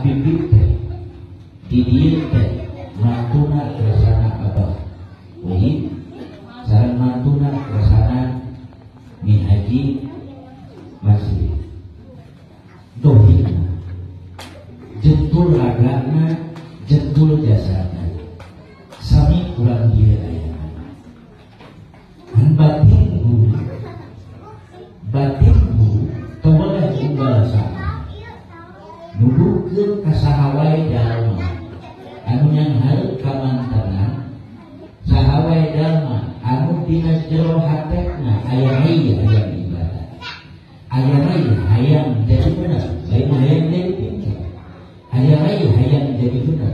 bibit teh di dieu teh mantuna rasana abah uyi sareng mantuna rasana min haji masih dohina jentul ragana jentul jasana sami kurang dia aya batin toleh unggal sama nuduhkeun ka sahawai jalma anu nyanghareun ka mantenna sahawai jalma anu dina jero hatena aya hayang ibadah aya hayang jadi bener lain hayang jadi pintar aya hayang jadi bener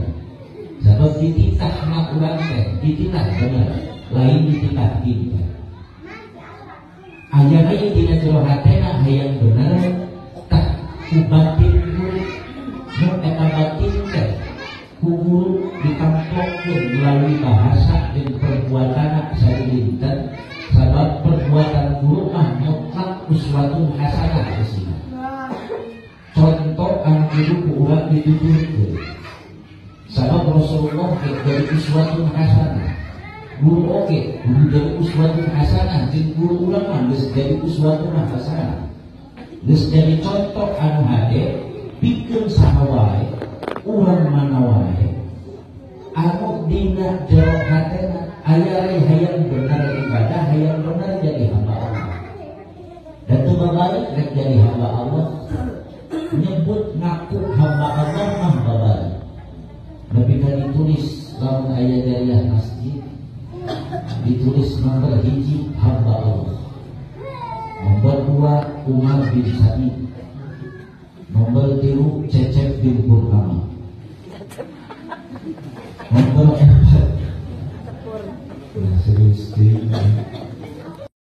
sebab dititahna urang teh dititah bener lain dititah pintar aya dina jero hatena hayang bener tak kubatin murid nu eta batin teh kuburu ditampokkeun melalui bahasa dan perbuatan sadinten sabab perbuatan guru mah mutlak uswatun hasanah kesina contoh anu kudu ku urang dituturkeun sabab Rasulullah dari uswatun hasanah guru oke kudu dari uswatun hasanah jeung guru urang mah geus jadi uswatun hasanah geus jadi contoh anu hade pikeun saha wae urang mana wae anu dina jero hatena aya hayang bener ibadah hayang bener jadi hamba Allah dan tu babalik rek jadi hamba Allah nyebut ngaku hamba Allah mah babalik lebih kan ditulis lamun aya jariah masjid ditulis nomor 1 hamba Allah nomor 2 Umar bin Sa'id nomor 3 Cecep bin Purnama nomor 4 serius